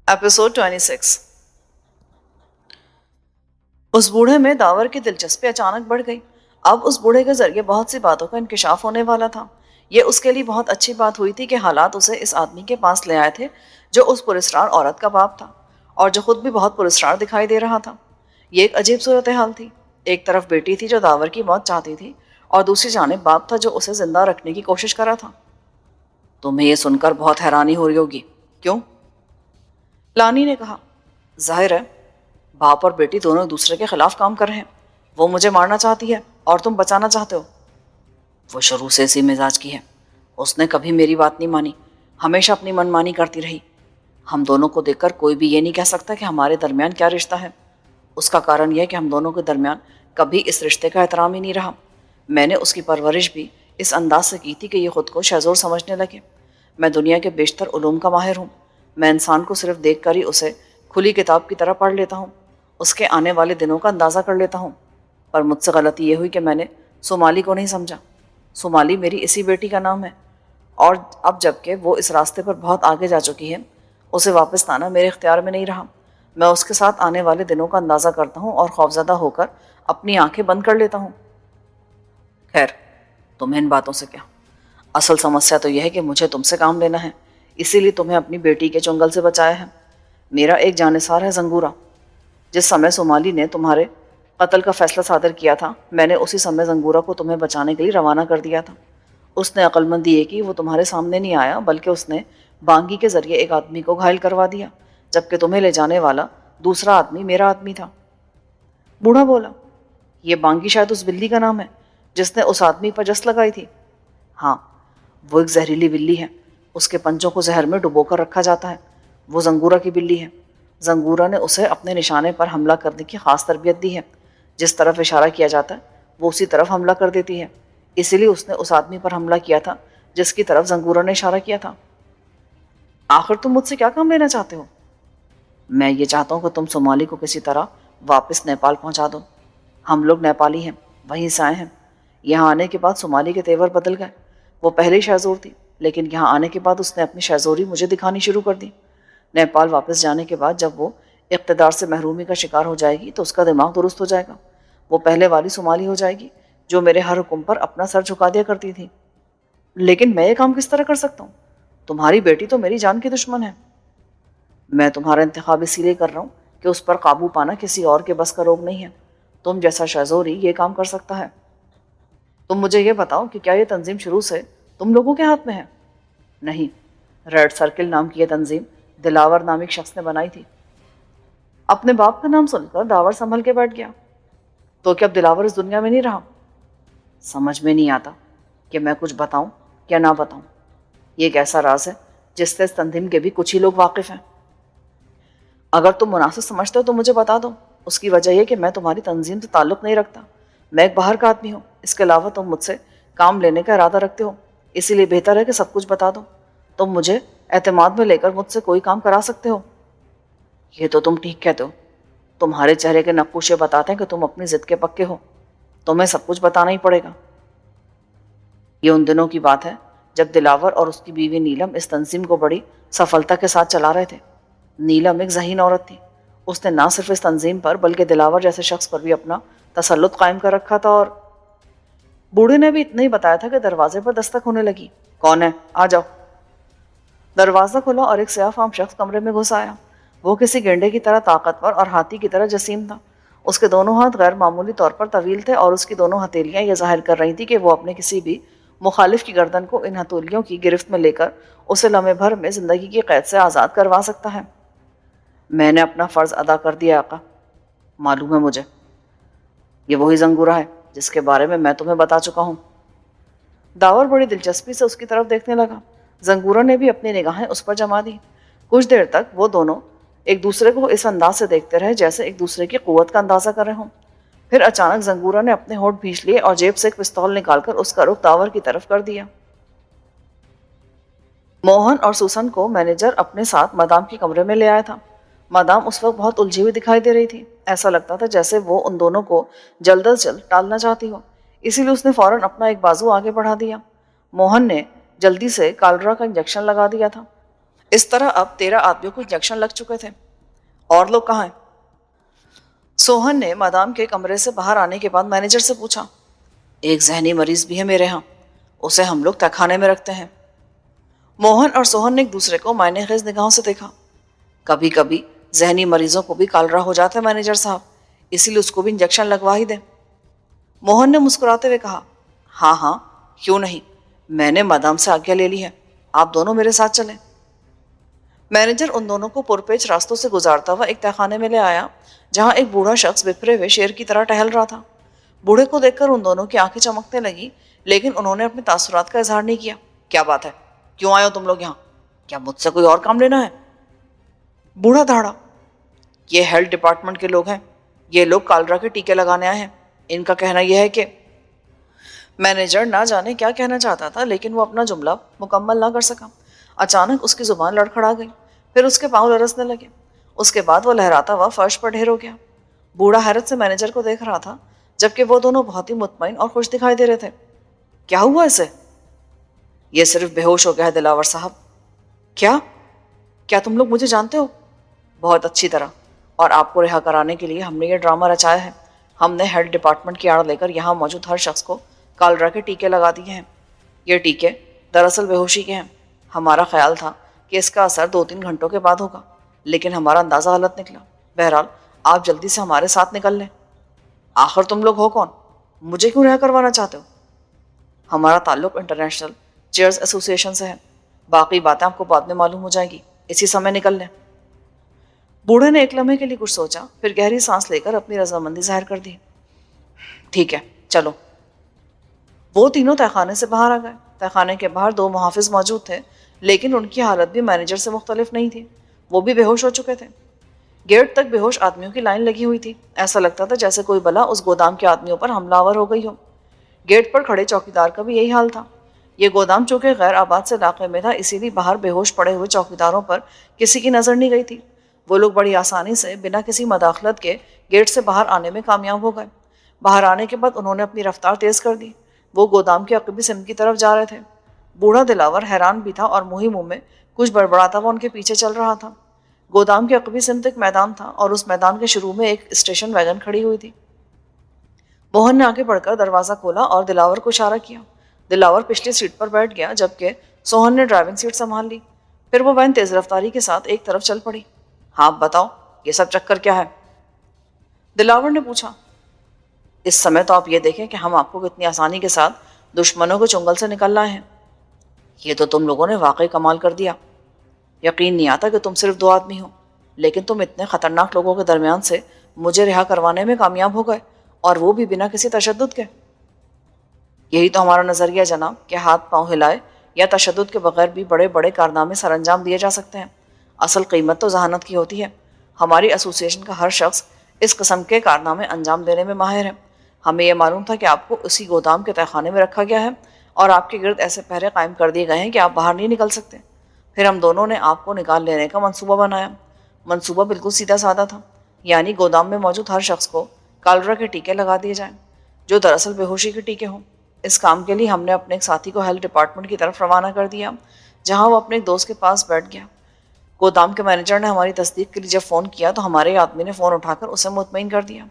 Episode 26۔ اس بوڑھے میں داور کی دلچسپی اچانک بڑھ گئی۔ اب اس بوڑھے کے ذریعے بہت سی باتوں کا انکشاف ہونے والا تھا۔ یہ اس کے لیے بہت اچھی بات ہوئی تھی کہ حالات اسے اس آدمی کے پاس لے آئے تھے جو اس پراسرار عورت کا باپ تھا اور جو خود بھی بہت پراسرار دکھائی دے رہا تھا۔ یہ ایک عجیب صورتحال تھی۔ ایک طرف بیٹی تھی جو داور کی موت چاہتی تھی اور دوسری جانب باپ تھا جو اسے زندہ رکھنے کی کوشش کر رہا تھا۔ تمہیں یہ سن کر بہت حیرانی ہو رہی ہوگی، کیوں؟ لانی نے کہا، ظاہر ہے باپ اور بیٹی دونوں ایک دوسرے کے خلاف کام کر رہے ہیں۔ وہ مجھے مارنا چاہتی ہے اور تم بچانا چاہتے ہو۔ وہ شروع سے اسی مزاج کی ہے۔ اس نے کبھی میری بات نہیں مانی، ہمیشہ اپنی من مانی کرتی رہی۔ ہم دونوں کو دیکھ کر کوئی بھی یہ نہیں کہہ سکتا کہ ہمارے درمیان کیا رشتہ ہے۔ اس کا کارن یہ ہے کہ ہم دونوں کے درمیان کبھی اس رشتے کا احترام ہی نہیں رہا۔ میں نے اس کی پرورش بھی اس انداز سے کی تھی کہ یہ خود کو شہزور سمجھنے لگے۔ میں دنیا کے بیشتر علوم کا ماہر ہوں۔ میں انسان کو صرف دیکھ کر ہی اسے کھلی کتاب کی طرح پڑھ لیتا ہوں، اس کے آنے والے دنوں کا اندازہ کر لیتا ہوں۔ پر مجھ سے غلطی یہ ہوئی کہ میں نے سومالی کو نہیں سمجھا۔ سومالی میری اسی بیٹی کا نام ہے، اور اب جب کہ وہ اس راستے پر بہت آگے جا چکی ہے، اسے واپس لانا میرے اختیار میں نہیں رہا۔ میں اس کے ساتھ آنے والے دنوں کا اندازہ کرتا ہوں اور خوفزدہ ہو کر اپنی آنکھیں بند کر لیتا ہوں۔ خیر، تمہیں ان باتوں سے کیا؟ اصل سمسیا تو یہ ہے کہ مجھے تم سے کام لینا ہے، اسی لیے تمہیں اپنی بیٹی کے چنگل سے بچایا ہے۔ میرا ایک جانثار ہے زنگورا۔ جس سمے سومالی نے تمہارے قتل کا فیصلہ صادر کیا تھا، میں نے اسی سمے زنگورا کو تمہیں بچانے کے لیے روانہ کر دیا تھا۔ اس نے عقل مندی یہ کی، وہ تمہارے سامنے نہیں آیا بلکہ اس نے بانگی کے ذریعے ایک آدمی کو گھائل کروا دیا، جبکہ تمہیں لے جانے والا دوسرا آدمی میرا آدمی تھا۔ بوڑھا بولا، یہ بانگی شاید اس بلی کا نام ہے جس نے اس آدمی پر جس لگائی تھی۔ ہاں، وہ ایک زہریلی بلی ہے۔ اس کے پنجوں کو زہر میں ڈبو کر رکھا جاتا ہے۔ وہ زنگورا کی بلی ہے۔ زنگورا نے اسے اپنے نشانے پر حملہ کرنے کی خاص تربیت دی ہے۔ جس طرف اشارہ کیا جاتا ہے وہ اسی طرف حملہ کر دیتی ہے۔ اسی لیے اس نے اس آدمی پر حملہ کیا تھا جس کی طرف زنگورا نے اشارہ کیا تھا۔ آخر تم مجھ سے کیا کام لینا چاہتے ہو؟ میں یہ چاہتا ہوں کہ تم سومالی کو کسی طرح واپس نیپال پہنچا دو۔ ہم لوگ نیپالی ہیں، وہیں سے آئے ہیں۔ یہاں آنے کے بعد سومالی کے تیور بدل گئے۔ وہ پہلے ہی شہزور تھی، لیکن یہاں آنے کے بعد اس نے اپنی شہزوری مجھے دکھانی شروع کر دی۔ نیپال واپس جانے کے بعد جب وہ اقتدار سے محرومی کا شکار ہو جائے گی تو اس کا دماغ درست ہو جائے گا۔ وہ پہلے والی سومالی ہو جائے گی جو میرے ہر حکم پر اپنا سر جھکا دیا کرتی تھی۔ لیکن میں یہ کام کس طرح کر سکتا ہوں؟ تمہاری بیٹی تو میری جان کی دشمن ہے۔ میں تمہارا انتخاب اسی لیے کر رہا ہوں کہ اس پر قابو پانا کسی اور کے بس کا روگ نہیں ہے۔ تم جیسا شہزور ہی یہ کام کر سکتا ہے۔ تم مجھے یہ بتاؤ کہ کیا یہ تنظیم شروع سے تم لوگوں کے ہاتھ میں ہے؟ نہیں، ریڈ سرکل نام کی یہ تنظیم دلاور نامی ایک شخص نے بنائی تھی۔ اپنے باپ کا نام سن کر داور سنبھل کے بیٹھ گیا۔ تو کیا اب دلاور اس دنیا میں نہیں رہا؟ سمجھ میں نہیں آتا کہ میں کچھ بتاؤں یا نہ بتاؤں۔ یہ ایک ایسا راز ہے جس سے اس تنظیم کے بھی کچھ ہی لوگ واقف ہیں۔ اگر تم مناسب سمجھتے ہو تو مجھے بتا دو۔ اس کی وجہ یہ کہ میں تمہاری تنظیم سے تعلق نہیں رکھتا۔ میں ایک باہر کا آدمی ہوں۔ اس کے علاوہ تم مجھ سے کام لینے کا ارادہ رکھتے ہو، اسی لیے بہتر ہے کہ سب کچھ بتا دو۔ تم مجھے اعتماد میں لے کر مجھ سے کوئی کام کرا سکتے ہو۔ یہ تو تم ٹھیک کہتے ہو۔ تمہارے چہرے کے نقوشے بتاتے ہیں کہ تم اپنی ضد کے پکے ہو۔ تمہیں سب کچھ بتانا ہی پڑے گا۔ یہ ان دنوں کی بات ہے جب دلاور اور اس کی بیوی نیلم اس تنظیم کو بڑی سفلتا کے ساتھ چلا رہے تھے۔ نیلم ایک ذہین عورت تھی۔ اس نے نہ صرف اس تنظیم پر بلکہ دلاور جیسے شخص پر بھی اپنا تسلط قائم کر رکھا تھا۔ اور بوڑھے نے بھی اتنا ہی بتایا تھا کہ دروازے پر دستک ہونے لگی۔ کون ہے؟ آ جاؤ۔ دروازہ کھلا اور ایک سیاہ فام شخص کمرے میں گھس آیا۔ وہ کسی گینڈے کی طرح طاقتور اور ہاتھی کی طرح جسیم تھا۔ اس کے دونوں ہاتھ غیر معمولی طور پر طویل تھے اور اس کی دونوں ہتھیلیاں یہ ظاہر کر رہی تھیں کہ وہ اپنے کسی بھی مخالف کی گردن کو ان ہتھیلیوں کی گرفت میں لے کر اسے لمحے بھر میں زندگی کی قید سے آزاد کروا سکتا ہے۔ میں نے اپنا فرض ادا کر دیا آقا۔ معلوم ہے مجھے۔ یہ وہی زنگورا ہے جس کے بارے میں تمہیں بتا چکا ہوں۔ داور بڑی دلچسپی سے اس کی طرف دیکھنے لگا۔ زنگورا نے بھی اپنی نگاہیں اس پر جما دی۔ کچھ دیر تک وہ دونوں ایک دوسرے کو اس انداز سے دیکھتے رہے جیسے ایک دوسرے کی قوت کا اندازہ کر رہے ہوں۔ پھر اچانک زنگورا نے اپنے ہونٹ بھینچ لیے اور جیب سے ایک پستول نکال کر اس کا رخ داور کی طرف کر دیا۔ موہن اور سوسن کو مینیجر اپنے ساتھ مادام کے کمرے میں لے آیا تھا۔ مادام اس وقت بہت الجھی ہوئی دکھائی دے رہی تھی۔ ایسا لگتا تھا جیسے وہ ان دونوں کو جلد از جلد ٹالنا چاہتی ہو، اسی لیے اس نے فوراً اپنا ایک بازو آگے بڑھا دیا۔ موہن نے جلدی سے کالرا کا انجیکشن لگا دیا تھا۔ اس طرح اب 13 آدمیوں کو انجیکشن لگ چکے تھے۔ اور لوگ کہاں ہیں؟ سوہن نے مادام کے کمرے سے باہر آنے کے بعد مینیجر سے پوچھا۔ ایک ذہنی مریض بھی ہے میرے ہاں، اسے ہم لوگ تہخانے میں رکھتے ہیں۔ موہن اور سوہن نے ایک دوسرے کو معنی خیز نگاہوں سے دیکھا۔ کبھی کبھی ذہنی مریضوں کو بھی کالرا ہو جاتا ہے مینیجر صاحب، اسی لیے اس کو بھی انجیکشن لگوا ہی دیں۔ موہن نے مسکراتے ہوئے کہا، ہاں ہاں کیوں نہیں، میں نے مادام سے آگیا لے لی ہے، آپ دونوں میرے ساتھ چلیں۔ مینیجر ان دونوں کو پرپیچ راستوں سے گزارتا ہوا ایک تہخانے میں لے آیا جہاں ایک بوڑھا شخص بپھرے ہوئے شیر کی طرح ٹہل رہا تھا۔ بوڑھے کو دیکھ کر ان دونوں کی آنکھیں چمکنے لگی، لیکن انہوں نے اپنے تاثرات کا اظہار نہیں کیا۔ کیا بات ہے، کیوں آئے ہو تم لوگ یہاں؟ کیا مجھ سے کوئی اور کام لینا ہے؟ بوڑھا دھاڑا، یہ ہیلتھ ڈپارٹمنٹ کے لوگ ہیں، یہ لوگ کالرا کے ٹیکے لگانے آئے ہیں۔ ان کا کہنا یہ ہے کہ مینیجر نہ جانے کیا کہنا چاہتا تھا، لیکن وہ اپنا جملہ مکمل نہ کر سکا۔ اچانک اس کی زبان لڑکھڑا گئی، پھر اس کے پاؤں لرزنے لگے۔ اس کے بعد وہ لہراتا ہوا فرش پر ڈھیر ہو گیا۔ بوڑھا حیرت سے مینیجر کو دیکھ رہا تھا، جبکہ وہ دونوں بہت ہی مطمئن اور خوش دکھائی دے رہے تھے۔ کیا ہوا اسے؟ یہ صرف بے ہوش ہو گیا ہے دلاور صاحب۔ کیا؟ کیا تم لوگ مجھے جانتے ہو؟ بہت اچھی طرح، اور آپ کو رہا کرانے کے لیے ہم نے یہ ڈرامہ رچایا ہے۔ ہم نے ہیلتھ ڈپارٹمنٹ کی آڑ لے کر یہاں موجود ہر شخص کو کالرا کے ٹیکے لگا دیے ہیں۔ یہ ٹیکے دراصل بے ہوشی کے ہیں۔ ہمارا خیال تھا کہ اس کا اثر 2-3 گھنٹوں کے بعد ہوگا، لیکن ہمارا اندازہ غلط نکلا۔ بہرحال آپ جلدی سے ہمارے ساتھ نکل لیں۔ آخر تم لوگ ہو کون؟ مجھے کیوں رہا کروانا چاہتے ہو؟ ہمارا تعلق انٹرنیشنل چیئرز ایسوسی ایشن سے ہے، باقی باتیں آپ کو بعد میں معلوم ہو جائیں گی، اسی سمے نکل لیں۔ بوڑھے نے ایک لمحے کے لیے کچھ سوچا، پھر گہری سانس لے کر اپنی رضامندی ظاہر کر دی۔ ٹھیک ہے چلو۔ وہ تینوں تہخانے سے باہر آ گئے۔ تہخانے کے باہر 2 محافظ موجود تھے، لیکن ان کی حالت بھی مینیجر سے مختلف نہیں تھی، وہ بھی بے ہوش ہو چکے تھے۔ گیٹ تک بے ہوش آدمیوں کی لائن لگی ہوئی تھی، ایسا لگتا تھا جیسے کوئی بلا اس گودام کے آدمیوں پر حملہ آور ہو گئی ہو۔ گیٹ پر کھڑے چوکیدار کا بھی یہی حال تھا۔ یہ گودام چونکہ غیر آباد سے علاقے میں تھا، اسی لیے باہر بے ہوش پڑے ہوئے چوکیداروں پر کسی کی نظر نہیں گئی تھی۔ وہ لوگ بڑی آسانی سے بنا کسی مداخلت کے گیٹ سے باہر آنے میں کامیاب ہو گئے۔ باہر آنے کے بعد انہوں نے اپنی رفتار تیز کر دی۔ وہ گودام کے عقبی سمت کی طرف جا رہے تھے۔ بوڑھا دلاور حیران بھی تھا اور منہ میں کچھ بڑبڑاتا ہوا ان کے پیچھے چل رہا تھا۔ گودام کے عقبی سمت ایک میدان تھا اور اس میدان کے شروع میں ایک اسٹیشن ویگن کھڑی ہوئی تھی۔ موہن نے آگے بڑھ کر دروازہ کھولا اور دلاور کو اشارہ کیا۔ دلاور پچھلی سیٹ پر بیٹھ گیا، جبکہ سوہن نے ڈرائیونگ سیٹ سنبھال لی۔ پھر وہ وین تیز رفتاری کے ساتھ ایک طرف چل پڑی۔ ہاں بتاؤ، یہ سب چکر کیا ہے؟ دلاور نے پوچھا۔ اس سمے تو آپ یہ دیکھیں کہ ہم آپ کو کتنی آسانی کے ساتھ دشمنوں کے چنگل سے نکل لائے ہیں۔ یہ تو تم لوگوں نے واقعی کمال کر دیا۔ یقین نہیں آتا کہ تم صرف 2 آدمی ہو، لیکن تم اتنے خطرناک لوگوں کے درمیان سے مجھے رہا کروانے میں کامیاب ہو گئے، اور وہ بھی بنا کسی تشدد کے۔ یہی تو ہمارا نظریہ جناب، کہ ہاتھ پاؤں ہلائے یا تشدد کے بغیر بھی بڑے بڑے کارنامے سر انجام دیے جا سکتے ہیں۔ اصل قیمت تو ذہانت کی ہوتی ہے۔ ہماری ایسوسی ایشن کا ہر شخص اس قسم کے کارنامے انجام دینے میں ماہر ہے۔ ہمیں یہ معلوم تھا کہ آپ کو اسی گودام کے تہخانے میں رکھا گیا ہے، اور آپ کے گرد ایسے پہرے قائم کر دیے گئے ہیں کہ آپ باہر نہیں نکل سکتے۔ پھر ہم دونوں نے آپ کو نکال لینے کا منصوبہ بنایا۔ منصوبہ بالکل سیدھا سادہ تھا، یعنی گودام میں موجود ہر شخص کو کالرا کے ٹیکے لگا دیے جائیں، جو دراصل بے ہوشی کے ٹیکے ہوں۔ اس کام کے لیے ہم نے اپنے ایک ساتھی کو ہیلتھ ڈپارٹمنٹ کی طرف روانہ کر دیا، جہاں وہ اپنے ایک دوست کے پاس بیٹھ گیا۔ گودام کے مینیجر نے ہماری تصدیق کے لیے جب فون کیا تو ہمارے آدمی نے فون اٹھا کر اسے مطمئن کر دیا۔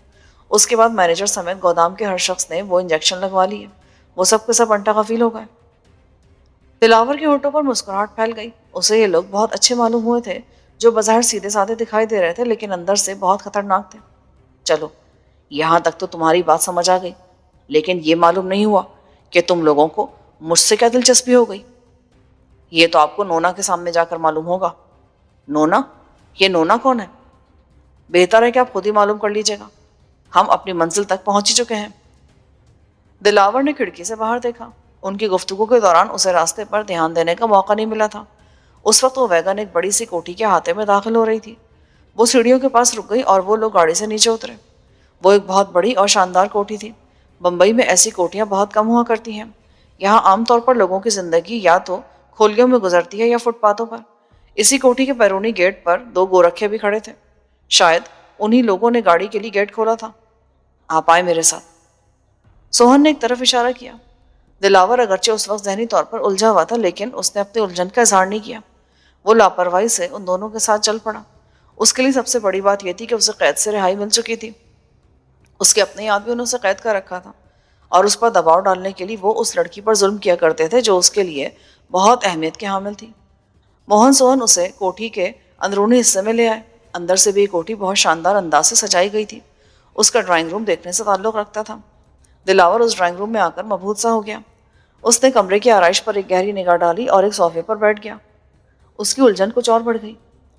اس کے بعد مینیجر سمیت گودام کے ہر شخص نے وہ انجیکشن لگوا لیے۔ وہ سب کے سب انٹا غفیل ہو گئے۔ دلاور کے ہونٹوں پر مسکراہٹ پھیل گئی۔ اسے یہ لوگ بہت اچھے معلوم ہوئے تھے، جو بظاہر سیدھے سادے دکھائی دے رہے تھے، لیکن اندر سے بہت خطرناک تھے۔ چلو یہاں تک تو تمہاری بات سمجھ آ گئی، لیکن یہ معلوم نہیں ہوا کہ تم لوگوں کو مجھ سے کیا دلچسپی ہو گئی۔ یہ تو آپ کو نونا کے سامنے جا کر معلوم ہوگا۔ نونا؟ یہ نونا کون ہے؟ بہتر ہے کہ آپ خود ہی معلوم کر لیجیے گا، ہم اپنی منزل تک پہنچ ہی چکے ہیں۔ دلاور نے کھڑکی سے باہر دیکھا۔ ان کی گفتگو کے دوران اسے راستے پر دھیان دینے کا موقع نہیں ملا تھا۔ اس وقت وہ ویگن ایک بڑی سی کوٹھی کے احاطے میں داخل ہو رہی تھی۔ وہ سیڑھیوں کے پاس رک گئی اور وہ لوگ گاڑی سے نیچے اترے۔ وہ ایک بہت بڑی اور شاندار کوٹھی تھی۔ بمبئی میں ایسی کوٹھیاں بہت کم ہوا کرتی ہیں۔ یہاں عام طور پر لوگوں کی زندگی یا تو کھولیوں میں گزرتی ہے یا فٹ پاتھوں پر۔ اسی کوٹھی کے بیرونی گیٹ پر 2 گورکھے بھی کھڑے تھے۔ شاید انہی لوگوں نے گاڑی کے لیے گیٹ کھولا تھا۔ آپ آئے میرے ساتھ۔ سوہن نے ایک طرف اشارہ کیا۔ دلاور اگرچہ اس وقت ذہنی طور پر الجھا ہوا تھا، لیکن اس نے اپنی الجھن کا اظہار نہیں کیا۔ وہ لاپرواہی سے ان دونوں کے ساتھ چل پڑا۔ اس کے لیے سب سے بڑی بات یہ تھی کہ اسے قید سے رہائی مل چکی تھی۔ اس کے اپنے آدمی نے اسے قید کر رکھا تھا اور اس پر دباؤ ڈالنے کے لیے وہ اس لڑکی پر ظلم کیا کرتے تھے جو اس کے لیے بہت اہمیت کے حامل تھی۔ موہن سوہن اسے کوٹھی کے اندرونی حصے میں لے آئے۔ اندر سے بھی یہ کوٹھی بہت شاندار انداز سے سجائی گئی تھی۔ اس کا ڈرائنگ روم دیکھنے سے تعلق رکھتا تھا۔ دلاور اس ڈرائنگ روم میں آ کر مبہوت سا ہو گیا۔ اس نے کمرے کی آرائش پر ایک گہری نگاہ ڈالی اور ایک صوفے پر بیٹھ گیا۔ اس کی الجھن کچھ اور بڑھ گئی۔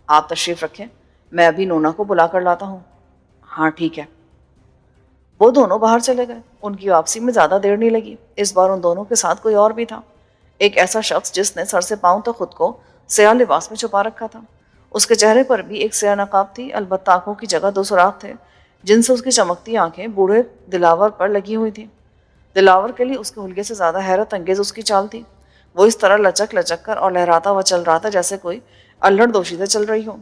آپ تشریف رکھیں، میں ابھی نونا کو بلا کر لاتا ہوں۔ ہاں ٹھیک ہے۔ وہ دونوں باہر چلے گئے۔ ان کی واپسی میں زیادہ دیر نہیں لگی۔ اس بار ان دونوں کے ساتھ کوئی اور بھی تھا، ایک ایسا شخص جس نے سر سے پاؤں تک خود کو سیاہ لباس میں چھپا رکھا تھا۔ اس کے چہرے پر بھی ایک سیاہ نقاب تھی، البتہ آنکھوں کی جگہ دو سوراخ تھے جن سے اس کی چمکتی آنکھیں بوڑھے دلاور پر لگی ہوئی تھیں۔ دلاور کے لیے اس کے حلیے سے زیادہ حیرت انگیز اس کی چال تھی۔ وہ اس طرح لچک لچک کر اور لہراتا ہوا چل رہا تھا جیسے کوئی الڑ دوشیزہ چل رہی ہو۔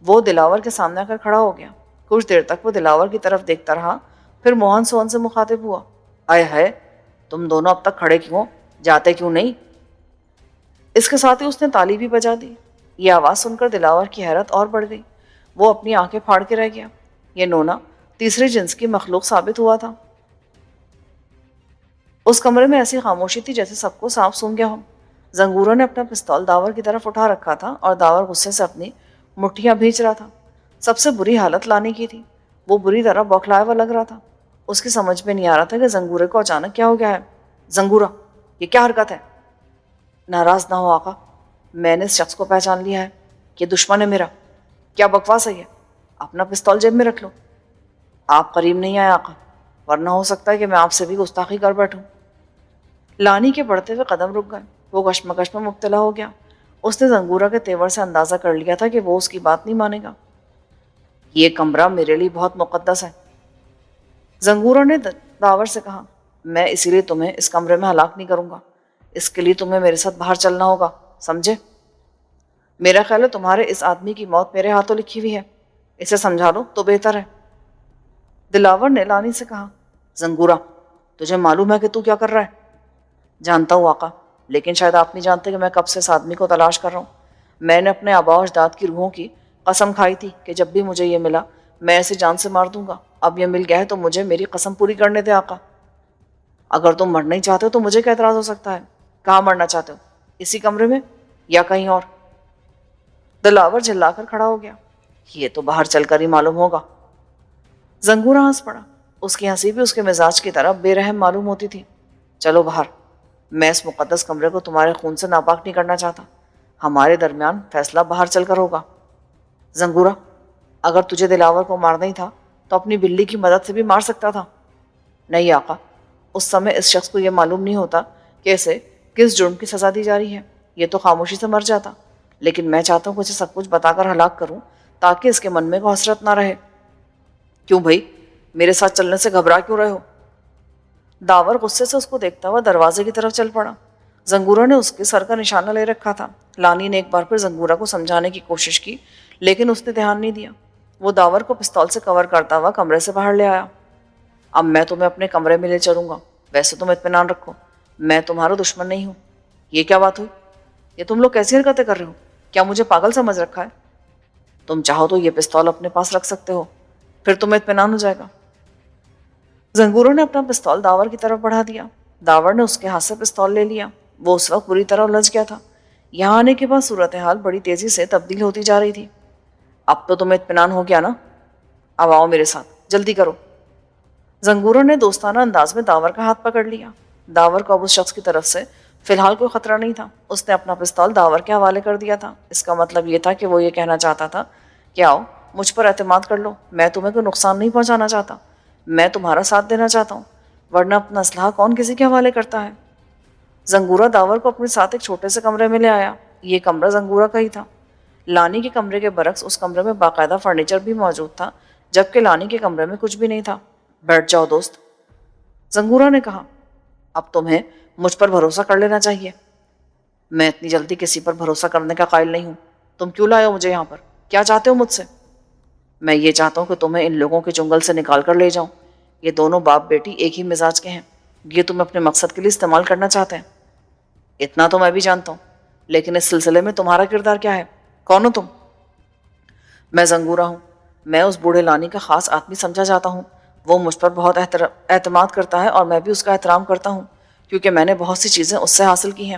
وہ دلاور کے سامنے آ کر کھڑا ہو گیا۔ کچھ دیر تک وہ دلاور کی طرف دیکھتا رہا، پھر موہن سوہن سے مخاطب ہوا۔ آئے ہے، تم دونوں اب تک کھڑے کیوں؟ جاتے کیوں نہیں؟ اس کے ساتھ ہی اس نے تالی بھی بجا دی۔ یہ آواز سن کر دلاور کی حیرت اور بڑھ گئی۔ وہ اپنی آنکھیں پھاڑ کے رہ گیا۔ یہ نونا تیسرے جنس کی مخلوق ثابت ہوا تھا۔ اس کمرے میں ایسی خاموشی تھی جیسے سب کو سانپ سونگھ گیا ہو۔ زنگورہ نے اپنا پستول داور کی طرف اٹھا رکھا تھا اور داور غصے سے اپنی مٹھیاں بھینچ رہا تھا۔ سب سے بری حالت لانے کی تھی۔ وہ بری طرح بوکھلایا ہوا لگ رہا تھا۔ اس کی سمجھ میں نہیں آ رہا تھا کہ زنگورے کو اچانک کیا ہو گیا ہے۔ زنگورہ، یہ کیا حرکت ہے؟ ناراض نہ ہو آقا، میں نے اس شخص کو پہچان لیا ہے۔ یہ دشمن ہے میرا۔ کیا بکواس ہے یہ؟ اپنا پستول جیب میں رکھ لو۔ آپ قریب نہیں آئے آقا، ورنہ ہو سکتا ہے کہ میں آپ سے بھی گستاخی کر بیٹھوں۔ لانی کے بڑھتے ہوئے قدم رک گئے۔ وہ کشمکش میں مبتلا ہو گیا۔ اس نے زنگورہ کے تیور سے اندازہ کر لیا تھا کہ وہ اس کی بات نہیں مانے گا۔ یہ کمرہ میرے لیے بہت مقدس ہے، زنگورہ نے داور سے کہا۔ میں اسی لیے تمہیں اس کمرے میں ہلاک نہیں کروں گا۔ اس کے لیے تمہیں میرے ساتھ باہر چلنا ہوگا، سمجھے؟ میرا خیال ہے تمہارے اس آدمی کی موت میرے ہاتھوں لکھی ہوئی ہے۔ اسے سمجھا لو تو بہتر ہے۔ دلاور نے لانی سے کہا۔ زنگورہ، تجھے معلوم ہے کہ تو کیا کر رہا ہے؟ جانتا ہوں آقا، لیکن شاید آپ نہیں جانتے کہ میں کب سے اس آدمی کو تلاش کر رہا ہوں۔ میں نے اپنے آباء و اجداد کی روحوں کی قسم کھائی تھی کہ جب بھی مجھے یہ ملا میں اسے جان سے مار دوں گا۔ اب یہ مل گیا ہے تو مجھے میری قسم پوری کرنے دے آقا۔ اگر تم مرنا ہی چاہتے ہو تو مجھے کیا اعتراض ہو سکتا ہے؟ کہاں مرنا چاہتے ہو؟ اسی کمرے میں یا کہیں اور؟ دلاور جھلا کر کھڑا ہو گیا۔ یہ تو باہر چل کر ہی معلوم ہوگا۔ زنگورہ ہنس پڑا۔ اس کی ہنسی بھی اس کے مزاج کی طرح بے رحم معلوم ہوتی تھی۔ چلو باہر، میں اس مقدس کمرے کو تمہارے خون سے ناپاک نہیں کرنا چاہتا۔ ہمارے درمیان فیصلہ باہر چل کر ہوگا۔ زنگورہ، اگر تجھے دلاور کو مارنا ہی تھا تو اپنی بلی کی مدد سے بھی مار سکتا تھا۔ نہیں آقا، اس سمے اس شخص کو یہ معلوم نہیں ہوتا کہ اسے کس جرم کی سزا دی جا رہی ہے۔ یہ تو خاموشی سے مر جاتا، لیکن میں چاہتا ہوں کہ اسے سب کچھ بتا کر ہلاک کروں تاکہ اس کے من میں کوئی حسرت نہ رہے۔ کیوں بھائی، میرے ساتھ چلنے سے گھبرا کیوں رہے ہو؟ داور غصے سے اس کو دیکھتا ہوا دروازے کی طرف چل پڑا۔ زنگورہ نے اس کے سر کا نشانہ لے رکھا تھا۔ لانی نے ایک بار پھر زنگورہ کو سمجھانے کی کوشش کی، لیکن اس نے دھیان نہیں دیا۔ وہ داور کو پستول سے کور کرتا ہوا کمرے سے باہر لے آیا۔ اب میں تمہیں اپنے کمرے میں لے چلوں گا۔ ویسے تم اطمینان رکھو، میں تمہارا دشمن نہیں ہوں۔ یہ کیا بات ہوئی؟ یہ تم لوگ کیسی حرکتیں کر رہے ہو؟ کیا مجھے پاگل سمجھ رکھا ہے؟ تم چاہو تو یہ پستول اپنے پاس رکھ سکتے ہو، پھر تمہیں اطمینان ہو جائے گا۔ زنگورہ نے اپنا پستول داور کی طرف بڑھا دیا۔ داور نے اس کے ہاتھ سے پستول لے لیا۔ وہ اس وقت بری طرح الجھ گیا تھا۔ یہاں آنے کے بعد صورتحال بڑی تیزی سے تبدیل ہوتی جا رہی تھی۔ اب تو تمہیں اطمینان ہو گیا نا؟ اب آؤ میرے ساتھ، جلدی کرو۔ زنگورہ نے دوستانہ انداز میں داور کا ہاتھ پکڑ لیا۔ داور کو اب اس شخص کی طرف سے فی الحال کوئی خطرہ نہیں تھا۔ اس نے اپنا پستول داور کے حوالے کر دیا تھا۔ اس کا مطلب یہ تھا کہ وہ یہ کہنا چاہتا تھا کہ آؤ مجھ پر اعتماد کر لو، میں تمہیں کوئی نقصان نہیں پہنچانا چاہتا، میں تمہارا ساتھ دینا چاہتا ہوں، ورنہ اپنا اسلحہ کون کسی کے حوالے کرتا ہے؟ زنگورہ داور کو اپنے ساتھ ایک چھوٹے سے کمرے میں لے آیا۔ یہ کمرہ زنگورہ کا ہی تھا۔ لانی کے کمرے کے برعکس اس کمرے میں باقاعدہ فرنیچر بھی موجود تھا، جبکہ لانی کے کمرے میں کچھ بھی نہیں تھا۔ بیٹھ جاؤ دوست، زنگورہ نے کہا۔ اب تمہیں مجھ پر بھروسہ کر لینا چاہیے۔ میں اتنی جلدی کسی پر بھروسہ کرنے کا قائل نہیں ہوں۔ تم کیوں لائے ہو مجھے یہاں پر؟ کیا چاہتے ہو مجھ سے؟ میں یہ چاہتا ہوں کہ تمہیں ان لوگوں کے چنگل سے نکال کر لے جاؤں۔ یہ دونوں باپ بیٹی ایک ہی مزاج کے ہیں۔ یہ تمہیں اپنے مقصد کے لیے استعمال کرنا چاہتے ہیں۔ اتنا تو میں بھی جانتا ہوں۔ لیکن اس سلسلے میں تمہارا کردار کیا ہے؟ کون ہو تم؟ میں زنگورہ ہوں۔ میں اس بوڑھے لانی کا خاص آدمی سمجھا جاتا ہوں۔ وہ مجھ پر بہت اعتماد کرتا ہے اور میں بھی اس کا احترام کرتا ہوں، کیونکہ میں نے بہت سی چیزیں اس سے حاصل کی ہیں۔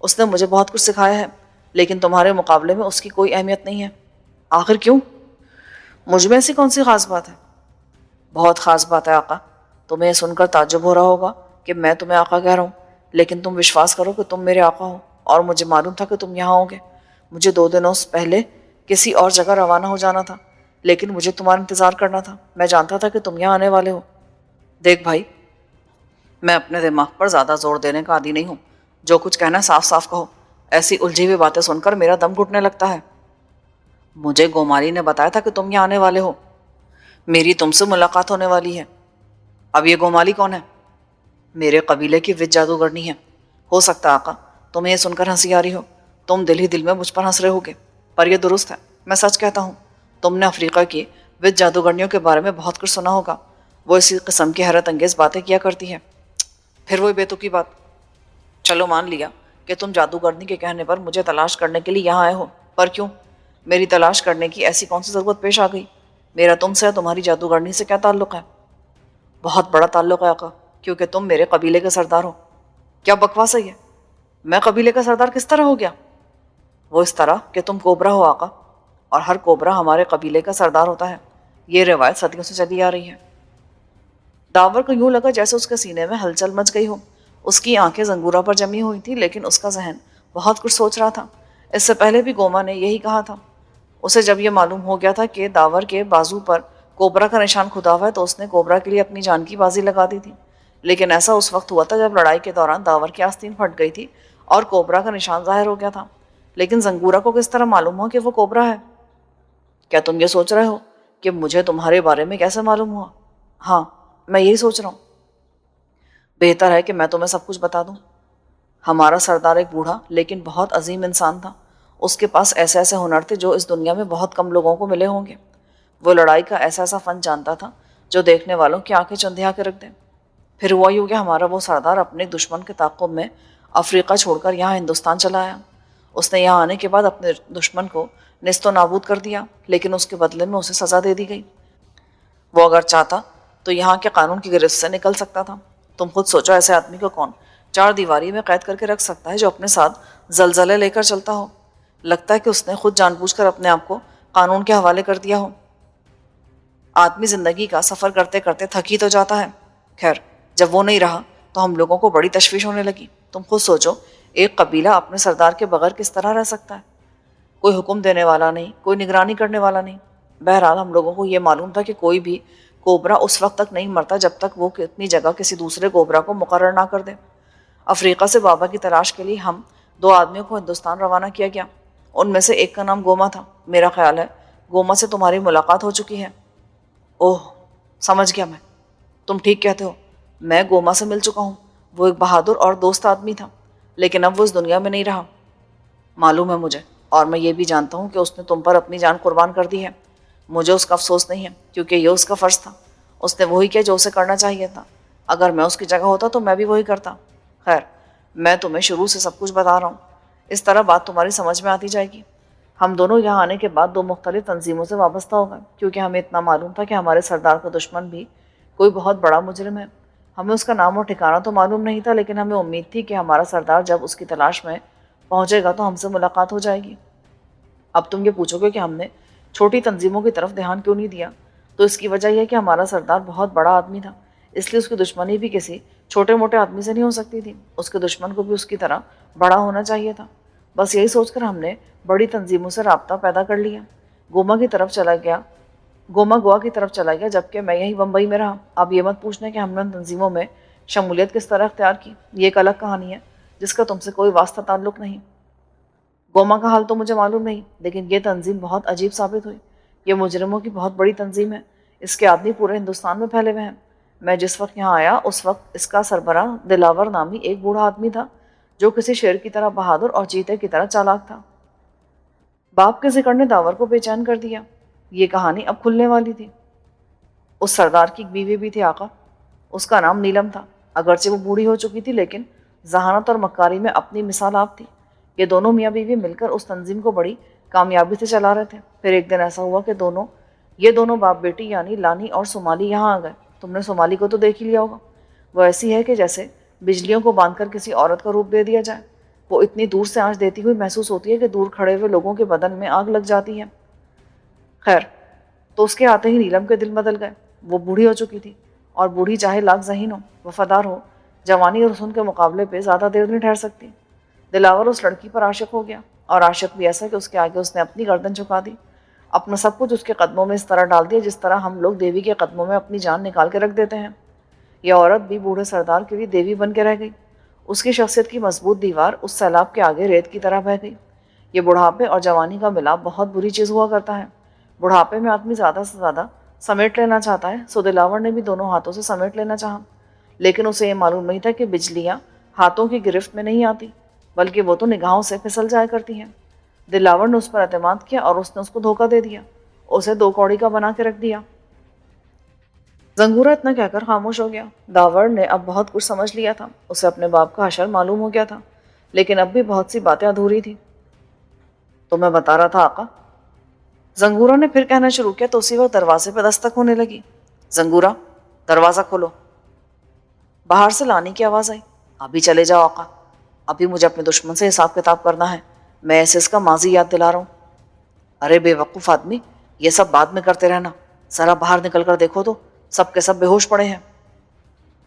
اس نے مجھے بہت کچھ سکھایا ہے، لیکن تمہارے مقابلے میں اس کی کوئی اہمیت نہیں ہے۔ آخر کیوں؟ مجھ میں ایسی کون سی خاص بات ہے؟ بہت خاص بات ہے آقا۔ تمہیں یہ سن کر تعجب ہو رہا ہوگا کہ میں تمہیں آقا کہہ رہا ہوں، لیکن تم وشواس کرو کہ تم میرے آقا ہو، اور مجھے معلوم تھا کہ تم یہاں ہوگے۔ مجھے 2 دنوں پہلے کسی اور جگہ روانہ ہو جانا تھا، لیکن مجھے تمہارا انتظار کرنا تھا۔ میں جانتا تھا کہ تم یہاں آنے والے ہو۔ دیکھ بھائی، میں اپنے دماغ پر زیادہ زور دینے کا عادی نہیں ہوں۔ جو کچھ کہنا صاف صاف کہو۔ ایسی الجھی ہوئی باتیں سن کر میرا دم گھٹنے لگتا ہے۔ مجھے گوماری نے بتایا تھا کہ تم یہاں آنے والے ہو۔ میری تم سے ملاقات ہونے والی ہے۔ اب یہ گومالی کون ہے؟ میرے قبیلے کی وچ جادوگرنی ہے۔ ہو سکتا ہے آقا تمہیں یہ سن کر ہنسی آ رہی ہو، تم دل ہی دل میں مجھ پر ہنس رہے ہوگے، پر یہ درست ہے، میں سچ کہتا ہوں۔ تم نے افریقہ کی وچ جادوگرنیوں کے بارے میں بہت کچھ سنا ہوگا۔ وہ اسی قسم کی حیرت انگیز باتیں کیا کرتی ہیں۔ پھر وہی بے تکی بات۔ چلو مان لیا کہ تم جادوگرنی کے کہنے پر مجھے تلاش کرنے کے لیے یہاں آئے ہو، پر کیوں؟ میری تلاش کرنے کی ایسی کون سی ضرورت پیش آ گئی؟ میرا تم سے تمہاری جادوگرنی سے کیا تعلق ہے؟ بہت بڑا تعلق ہے آقا، کیونکہ تم میرے قبیلے کے سردار ہو۔ کیا بکواس ہے یہ؟ میں قبیلے کا سردار کس طرح ہو گیا؟ وہ اس طرح کہ تم کوبرا ہو آقا، اور ہر کوبرا ہمارے قبیلے کا سردار ہوتا ہے۔ یہ روایت صدیوں سے چلی آ رہی ہے۔ داور کو یوں لگا جیسے اس کے سینے میں ہلچل مچ گئی ہو۔ اس کی آنکھیں زنگورہ پر جمی ہوئی تھی، لیکن اس کا ذہن بہت کچھ سوچ رہا تھا۔ اس سے پہلے بھی گوما نے یہی کہا تھا۔ اسے جب یہ معلوم ہو گیا تھا کہ داور کے بازو پر کوبرا کا نشان کھدا ہوا ہے تو اس نے کوبرا کے لیے اپنی جان کی بازی لگا دی تھی۔ لیکن ایسا اس وقت ہوا تھا جب لڑائی کے دوران داور کی آستین پھٹ گئی تھی اور کوبرا کا نشان ظاہر ہو گیا تھا۔ لیکن زنگورہ کو کس طرح معلوم ہو کہ وہ کوبرا ہے؟ کیا تم یہ سوچ رہے ہو کہ مجھے تمہارے بارے میں کیسے معلوم ہوا؟ ہاں، میں یہی سوچ رہا ہوں۔ بہتر ہے کہ میں تمہیں سب کچھ بتا دوں۔ ہمارا سردار ایک بوڑھا لیکن بہت عظیم انسان تھا۔ اس کے پاس ایسے ایسے ہنر تھے جو اس دنیا میں بہت کم لوگوں کو ملے ہوں گے۔ وہ لڑائی کا ایسا ایسا فن جانتا تھا جو دیکھنے والوں کی آنکھیں چندھیا کے رکھ دے۔ پھر ہوا یوں کہ ہمارا وہ سردار اپنے دشمن کے تعاقب میں افریقہ چھوڑ کر یہاں ہندوستان چلا آیا۔ اس نے یہاں آنے کے بعد اپنے دشمن کو نیست و نابود کر دیا، لیکن اس کے بدلے میں اسے سزا دے دی گئی۔ وہ اگر چاہتا تو یہاں کے قانون کی گرفت سے نکل سکتا تھا۔ تم خود سوچو ایسے آدمی کو کون 4 دیواری میں قید کر کے رکھ سکتا ہے جو اپنے ساتھ زلزلے لے کر چلتا ہو؟ لگتا ہے کہ اس نے خود جان بوجھ کر اپنے آپ کو قانون کے حوالے کر دیا ہو۔ آدمی زندگی کا سفر کرتے کرتے تھک ہی تو جاتا ہے۔ خیر، جب وہ نہیں رہا تو ہم لوگوں کو بڑی تشویش ہونے لگی۔ تم خود سوچو، ایک قبیلہ اپنے سردار کے بغیر کس طرح رہ سکتا ہے؟ کوئی حکم دینے والا نہیں، کوئی نگرانی کرنے والا نہیں۔ بہرحال ہم لوگوں کو یہ معلوم تھا کہ کوئی بھی کوبرا اس وقت تک نہیں مرتا جب تک وہ اپنی جگہ کسی دوسرے کوبرا کو مقرر نہ کر دے۔ افریقہ سے بابا کی تلاش کے لیے ہم 2 آدمیوں کو ہندوستان روانہ کیا گیا۔ ان میں سے ایک کا نام گوما تھا۔ میرا خیال ہے گوما سے تمہاری ملاقات ہو چکی ہے۔ اوہ، سمجھ گیا میں، تم ٹھیک کہتے ہو، میں گوما سے مل چکا ہوں۔ وہ ایک بہادر اور دوست آدمی تھا، لیکن اب وہ اس دنیا میں نہیں رہا۔ معلوم ہے مجھے، اور میں یہ بھی جانتا ہوں کہ اس نے تم پر اپنی جان قربان کر دی ہے۔ مجھے اس کا افسوس نہیں ہے، کیونکہ یہ اس کا فرض تھا۔ اس نے وہی کیا جو اسے کرنا چاہیے تھا۔ اگر میں اس کی جگہ ہوتا تو میں بھی وہی کرتا۔ خیر، میں تمہیں شروع سے سب کچھ بتا رہا ہوں، اس طرح بات تمہاری سمجھ میں آتی جائے گی۔ ہم دونوں یہاں آنے کے بعد 2 مختلف تنظیموں سے وابستہ ہو گئے، کیونکہ ہمیں اتنا معلوم تھا کہ ہمارے سردار کا دشمن بھی کوئی بہت بڑا مجرم ہے۔ ہمیں اس کا نام اور ٹھکانہ تو معلوم نہیں تھا، لیکن ہمیں امید تھی کہ ہمارا سردار جب اس کی تلاش میں پہنچے گا تو ہم سے ملاقات ہو جائے گی۔ اب تم یہ پوچھو گے کہ ہم نے چھوٹی تنظیموں کی طرف دھیان کیوں نہیں دیا، تو اس کی وجہ یہ کہ ہمارا سردار بہت بڑا آدمی تھا، اس لیے اس کی دشمنی بھی کسی چھوٹے موٹے آدمی سے نہیں ہو سکتی تھی۔ اس کے دشمن کو بھی اس کی طرح بڑا ہونا چاہیے تھا۔ بس یہی سوچ کر ہم نے بڑی تنظیموں سے رابطہ پیدا کر لیا۔ گوما گوا کی طرف چلا گیا، جبکہ میں یہی بمبئی میں رہا۔ اب یہ مت پوچھنا کہ ہم نے ان تنظیموں میں شمولیت کس طرح اختیار کی، یہ ایک الگ کہانی ہے جس کا تم سے کوئی واسطہ تعلق نہیں۔ گوما کا حال تو مجھے معلوم نہیں، لیکن یہ تنظیم بہت عجیب ثابت ہوئی۔ یہ مجرموں کی بہت بڑی تنظیم ہے، اس کے آدمی پورے ہندوستان میں پھیلے ہوئے ہیں۔ میں جس وقت یہاں آیا اس وقت اس کا سربراہ دلاور نامی ایک بوڑھا آدمی تھا جو کسی شیر کی طرح بہادر اور چیتے کی طرح چالاک تھا۔ باپ کے ذکر نے داور کو بے چین کر دیا۔ یہ کہانی اب کھلنے والی تھی۔ اس سردار کی ایک بیوی بھی تھی آقا، اس کا نام نیلم تھا۔ اگرچہ وہ بوڑھی ہو چکی تھی، لیکن ذہانت اور مکاری میں اپنی مثال آپ تھی۔ یہ دونوں میاں بیوی مل کر اس تنظیم کو بڑی کامیابی سے چلا رہے تھے۔ پھر ایک دن ایسا ہوا کہ یہ دونوں باپ بیٹی یعنی لانی اور سمالی یہاں آ گئے۔ تم نے سمالی کو تو دیکھ ہی لیا ہوگا۔ وہ ایسی ہے کہ جیسے بجلیوں کو باندھ کر کسی عورت کا روپ دے دیا جائے۔ وہ اتنی دور سے آنچ دیتی ہوئی محسوس ہوتی ہے کہ دور کھڑے ہوئے لوگوں کے بدن میں آگ لگ جاتی ہے۔ خیر، تو اس کے آتے ہی نیلم کے دل بدل گئے۔ وہ بوڑھی ہو چکی تھی، اور بوڑھی چاہے لاکھ ذہین ہو، وفادار ہو، جوانی اور حسن کے مقابلے پہ زیادہ دیر نہیں ٹھہر سکتی۔ دلاور اس لڑکی پر عاشق ہو گیا، اور عاشق بھی ایسا کہ اس کے آگے اس نے اپنی گردن جھکا دی، اپنا سب کچھ اس کے قدموں میں اس طرح ڈال دیا جس طرح ہم لوگ دیوی کے قدموں میں اپنی جان نکال کے رکھ دیتے ہیں۔ یہ عورت بھی بوڑھے سردار کے لیے دیوی بن کے رہ گئی۔ اس کی شخصیت کی مضبوط دیوار اس سیلاب کے آگے ریت کی طرح بہہ گئی۔ یہ بڑھاپے اور جوانی کا ملاپ بہت بری چیز ہوا کرتا ہے۔ بڑھاپے میں آدمی زیادہ سے زیادہ سمیٹ لینا چاہتا ہے، سو دلاور نے بھی دونوں ہاتھوں سے سمیٹ لینا چاہا، لیکن اسے یہ معلوم نہیں تھا کہ بجلیاں ہاتھوں کی گرفت میں نہیں آتی، بلکہ وہ تو نگاہوں سے پھسل جایا کرتی ہیں۔ دلاور نے اس پر اعتماد کیا اور اس نے اس کو دھوکہ دے دیا، اسے دو کوڑی کا بنا کے رکھ دیا۔ زنگورا اتنا کہہ کر خاموش ہو گیا۔ داور نے اب بہت کچھ سمجھ لیا تھا، اسے اپنے باپ کا حشر معلوم ہو گیا تھا، لیکن اب بھی بہت سی باتیں ادھوری تھی۔ تو میں بتا رہا تھا آقا، زنگورا نے پھر کہنا شروع کیا تو اسی وقت دروازے پہ دستک ہونے لگی۔ زنگورا، دروازہ کھولو۔ باہر سے لانی کی آواز آئی۔ ابھی چلے جاؤ آقا، ابھی مجھے اپنے دشمن سے حساب کتاب کرنا ہے، میں ایسے اس کا ماضی یاد دلا رہا ہوں۔ ارے بے وقوف آدمی، یہ سب بعد میں کرتے رہنا، ذرا باہر نکل کر دیکھو تو سب کے سب بے ہوش پڑے ہیں۔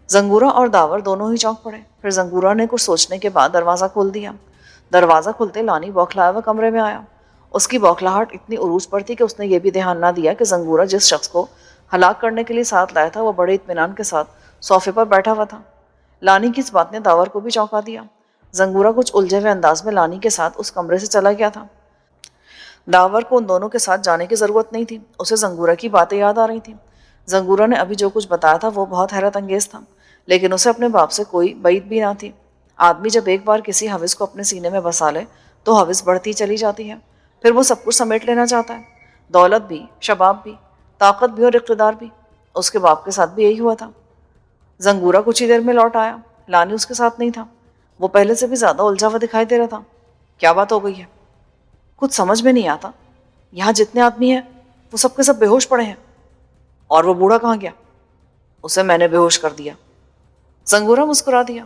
زنگورا اور داور دونوں ہی چونک پڑے۔ پھر زنگورا نے کچھ سوچنے کے بعد دروازہ کھول دیا۔ دروازہ کھلتے لانی بوکھلایا ہوا کمرے میں آیا۔ اس کی بوکھلاہٹ اتنی عروج پر تھی کہ اس نے یہ بھی دھیان نہ دیا کہ زنگورا جس شخص کو ہلاک کرنے کے لیے ساتھ لایا تھا وہ بڑے اطمینان کے ساتھ صوفے پر بیٹھا ہوا تھا۔ لانی کی اس بات نے داور کو بھی چونکا دیا۔ زنگورا کچھ الجھے ہوئے انداز میں لانی کے ساتھ اس کمرے سے چلا گیا تھا۔ داور کو ان دونوں کے ساتھ جانے کی ضرورت نہیں تھی، اسے زنگورا کی باتیں یاد آ رہی تھیں۔ زنگورا نے ابھی جو کچھ بتایا تھا وہ بہت حیرت انگیز تھا، لیکن اسے اپنے باپ سے کوئی بعید بھی نہ تھی۔ آدمی جب ایک بار کسی حوث کو اپنے سینے میں بسا لے تو حوث بڑھتی چلی جاتی ہے، پھر وہ سب کچھ سمیٹ لینا چاہتا ہے، دولت بھی، شباب بھی، طاقت بھی اور اقتدار بھی۔ اس کے باپ کے ساتھ بھی یہی ہوا تھا۔ زنگورا کچھ ہی دیر میں لوٹ آیا۔ لانی اس کے ساتھ نہیں تھا، وہ پہلے سے بھی زیادہ الجھا ہوا دکھائی دے رہا تھا۔ کیا بات ہو گئی ہے؟ کچھ سمجھ میں نہیں آتا، یہاں جتنے آدمی ہیں وہ سب کے سب بے ہوش پڑے ہیں، اور وہ بوڑھا کہاں گیا؟ اسے میں نے بے ہوش کر دیا۔ زنگورا مسکرا دیا۔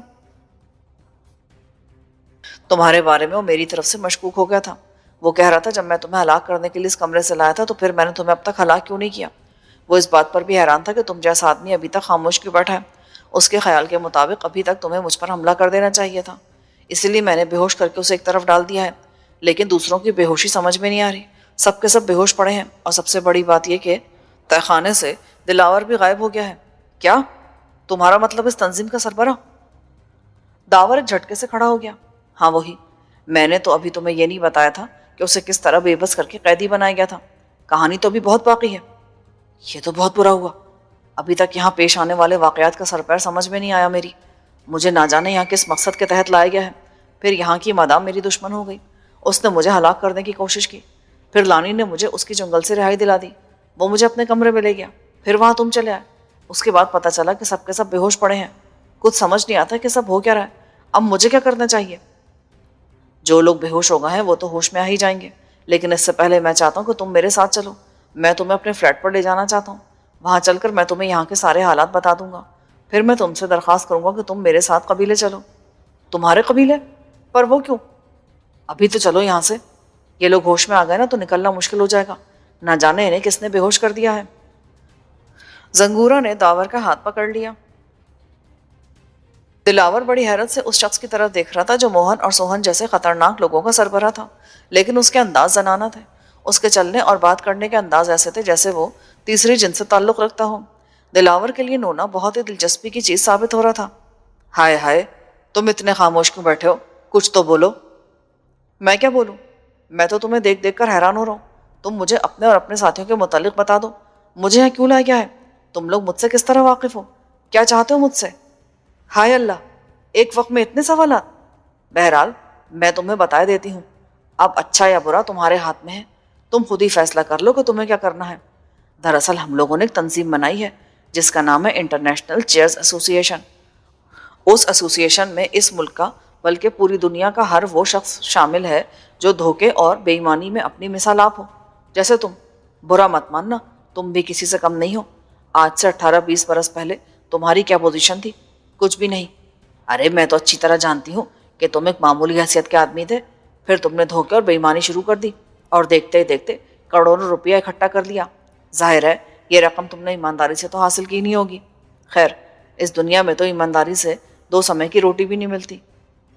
تمہارے بارے میں وہ میری طرف سے مشکوک ہو گیا تھا، وہ کہہ رہا تھا جب میں تمہیں ہلاک کرنے کے لیے اس کمرے سے لایا تھا تو پھر میں نے تمہیں اب تک ہلاک کیوں نہیں کیا۔ وہ اس بات پر بھی حیران تھا کہ تم جیسا آدمی ابھی تک خاموش کیوں بیٹھا ہے۔ اس کے خیال کے مطابق ابھی تک تمہیں مجھ پر حملہ کر دینا چاہیے تھا، اسی لیے میں نے بے ہوش کر کے اسے ایک طرف ڈال دیا ہے، لیکن دوسروں کی بے ہوشی سمجھ میں نہیں آ رہی، سب کے سب بے ہوش پڑے ہیں، اور سب سے بڑی بات یہ کہ تہہ خانے سے دلاور بھی غائب ہو گیا ہے۔ کیا تمہارا مطلب اس تنظیم کا سربراہ؟ داور ایک جھٹکے سے کھڑا ہو گیا۔ ہاں وہی، میں نے تو ابھی تمہیں یہ نہیں بتایا تھا کہ اسے کس طرح بے بس کر کے قیدی بنایا گیا تھا، کہانی تو ابھی بہت باقی ہے۔ یہ تو بہت برا ہوا، ابھی تک یہاں پیش آنے والے واقعات کا سر پیر سمجھ میں نہیں آیا میری، مجھے نہ جانے یہاں کس مقصد کے تحت لایا گیا ہے۔ پھر یہاں کی مدام میری دشمن ہو گئی، اس نے مجھے ہلاک کرنے کی کوشش کی، پھر لانی نے مجھے اس کی جنگل سے رہائی دلا دی، وہ مجھے اپنے کمرے میں لے گیا، پھر وہاں تم چلے آئے، اس کے بعد پتہ چلا کہ سب کے سب بے ہوش پڑے ہیں، کچھ سمجھ نہیں آتا کہ سب ہو کیا رہا ہے، اب مجھے کیا کرنا چاہیے؟ جو لوگ بے ہوش ہو گئے ہیں وہ تو ہوش میں آ ہی جائیں گے، لیکن اس سے پہلے میں چاہتا ہوں کہ تم میرے ساتھ چلو، میں تمہیں اپنے فلیٹ پر لے جانا چاہتا ہوں، وہاں چل کر میں تمہیں یہاں کے سارے حالات بتا دوں گا، پھر میں تم سے درخواست کروں گا کہ تم میرے ساتھ قبیلے چلو۔ تمہارے قبیلے؟ پر وہ کیوں؟ ابھی تو چلو یہاں سے، یہ لوگ ہوش میں آ گئے نا تو نکلنا مشکل ہو جائے گا، نہ جانے انہیں کس نے بے ہوش کر دیا ہے۔ زنگورا نے داور کا ہاتھ پکڑ لیا۔ دلاور بڑی حیرت سے اس شخص کی طرف دیکھ رہا تھا جو موہن اور سوہن جیسے خطرناک لوگوں کا سربراہ تھا، لیکن اس کے انداز زنانہ تھے، اس کے چلنے اور بات کرنے کے انداز ایسے تھے جیسے وہ تیسری جنس سے تعلق رکھتا ہو۔ دلاور کے لیے نونا بہت ہی دلچسپی کی چیز ثابت ہو رہا تھا۔ ہائے ہائے، تم اتنے خاموش کیوں بیٹھے ہو؟ کچھ تو بولو۔ میں کیا بولوں؟ میں تو تمہیں دیکھ دیکھ کر حیران ہو رہا ہوں، تم مجھے اپنے اور اپنے ساتھیوں کے متعلق بتا دو، مجھے یہاں کیوں لایا گیا ہے؟ تم لوگ مجھ سے کس طرح واقف ہو؟ کیا چاہتے ہو مجھ سے؟ ہائے اللہ، ایک وقت میں اتنے سوالات! بہرحال میں تمہیں بتا دیتی ہوں، اب اچھا یا برا تمہارے ہاتھ میں ہے، تم خود ہی فیصلہ کر لو کہ تمہیں کیا کرنا ہے۔ دراصل ہم لوگوں نے ایک تنظیم بنائی ہے جس کا نام ہے انٹرنیشنل چیئرز ایسوسی ایشن۔ اس ایسوسی ایشن میں اس ملک کا بلکہ پوری دنیا کا ہر وہ شخص شامل ہے جو دھوکے اور بے ایمانی میں اپنی مثال آپ ہو، جیسے تم۔ برا مت ماننا، تم بھی کسی سے کم نہیں ہو۔ آج سے 18-20 برس پہلے تمہاری کیا پوزیشن تھی؟ کچھ بھی نہیں۔ ارے میں تو اچھی طرح جانتی ہوں کہ تم ایک معمولی حیثیت کے آدمی تھے، پھر تم نے دھوکے اور بے ایمانی شروع کر دی، اور دیکھتے ہی دیکھتے کروڑوں روپیہ اکٹھا کر لیا۔ ظاہر ہے یہ رقم تم نے ایمانداری سے تو حاصل کی نہیں ہوگی۔ خیر، اس دنیا میں تو ایمانداری سے 2 سمے کی روٹی بھی نہیں ملتی۔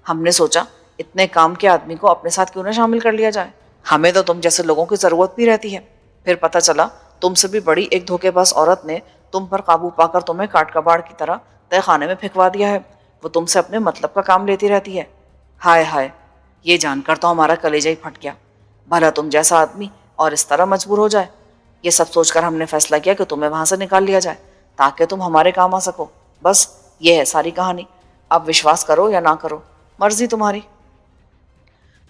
ہم نے سوچا اتنے کام کے آدمی کو اپنے ساتھ کیوں نہ شامل کر لیا جائے، ہمیں تو تم جیسے لوگوں کی ضرورت بھی رہتی ہے۔ پھر پتہ چلا تم سے بھی بڑی ایک دھوکے باز عورت نے تم پر قابو پا کر تمہیں کاٹ کباڑ کی طرح تہہ خانے میں پھینکوا دیا ہے۔ وہ تم سے اپنے مطلب کا کام لیتی رہتی ہے۔ ہائے ہائے، یہ جان کر تو ہمارا کلیجہ ہی پھٹ گیا۔ بھلا تم جیسا آدمی اور اس طرح مجبور ہو جائے۔ یہ سب سوچ کر ہم نے فیصلہ کیا کہ تمہیں وہاں سے نکال لیا جائے تاکہ تم ہمارے کام آ سکو۔ بس یہ ہے ساری کہانی۔ اب وشواس کرو یا نہ کرو، مرضی تمہاری۔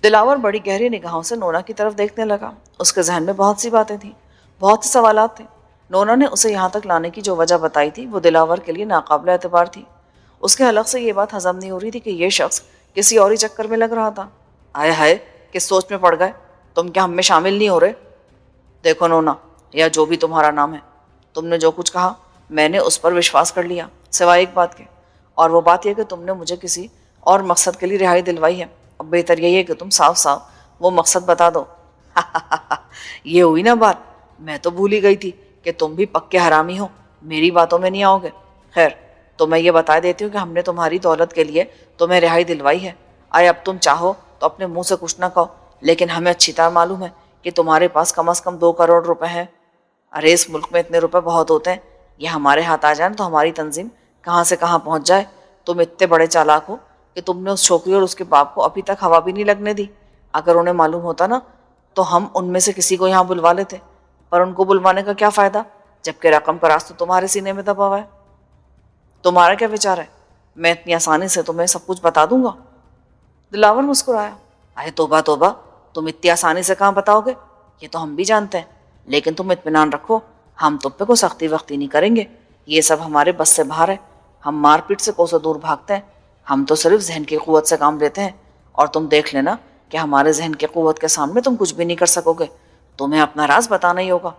دلاور بڑی گہری نگاہوں سے نونا کی طرف دیکھنے لگا۔ اس کے ذہن میں بہت سی باتیں تھیں، بہت سے سوالات تھے۔ نونا نے اسے یہاں تک لانے کی جو وجہ بتائی تھی وہ دلاور کے لیے ناقابل اعتبار تھی۔ اس کے حلق سے یہ بات ہضم نہیں ہو رہی تھی کہ یہ شخص کسی اور ہی چکر میں لگ رہا تھا۔ آئے ہائے، کس سوچ میں پڑ گئے؟ تم کیا ہم میں شامل نہیں ہو رہے؟ دیکھو نونا، یا جو بھی تمہارا نام ہے، تم نے جو کچھ کہا میں نے اس پر وشواس کر لیا، سوائے ایک بات کے، اور وہ بات یہ کہ تم نے مجھے کسی اور مقصد کے لیے رہائی دلوائی ہے۔ اب بہتر یہی ہے کہ تم صاف صاف وہ مقصد بتا دو۔ یہ ہوئی نا بات، میں تو بھول ہی گئی تھی کہ تم بھی پکے حرامی ہو، میری باتوں میں نہیں آؤ گے۔ خیر، تو میں یہ بتا دیتی ہوں کہ ہم نے تمہاری دولت کے لیے تمہیں رہائی دلوائی ہے۔ آئے اب تم چاہو تو اپنے منہ سے کچھ نہ کہو، لیکن ہمیں اچھی طرح معلوم ہے کہ تمہارے پاس کم از کم 2 کروڑ روپے ہیں۔ ارے اس ملک میں اتنے روپے بہت ہوتے ہیں، یہ ہمارے ہاتھ آ جائیں تو ہماری تنظیم کہاں سے کہاں پہنچ جائے۔ تم اتنے بڑے چالاک ہو کہ تم نے اس چھوکری اور اس کے باپ کو ابھی تک ہوا بھی نہیں لگنے دی۔ اگر انہیں معلوم ہوتا نا تو ہم ان میں سے کسی کو یہاں بلوا لیتے، پر ان کو بلوانے کا کیا فائدہ جبکہ رقم کا راز تو تمہارے سینے میں دبا ہوا ہے۔ تمہارا کیا وچار ہے؟ میں اتنی آسانی سے تمہیں سب کچھ بتا دوں گا؟ دلاور مسکرایا۔ ارے توبہ توبہ، تم اتنی آسانی سے کہاں بتاؤ گے؟ یہ تو ہم بھی جانتے ہیں، لیکن تم اطمینان رکھو، ہم تم پہ کوئی سختی وقتی نہیں کریں گے۔ یہ سب ہمارے بس سے باہر ہے، ہم مار پیٹ سے کوسوں دور بھاگتے ہیں، ہم تو صرف ذہن کی قوت سے کام لیتے ہیں، اور تم دیکھ لینا کہ ہمارے ذہن کی قوت کے سامنے تم کچھ بھی نہیں کر سکو گے۔ تمہیں اپنا راز بتانا ہی ہوگا۔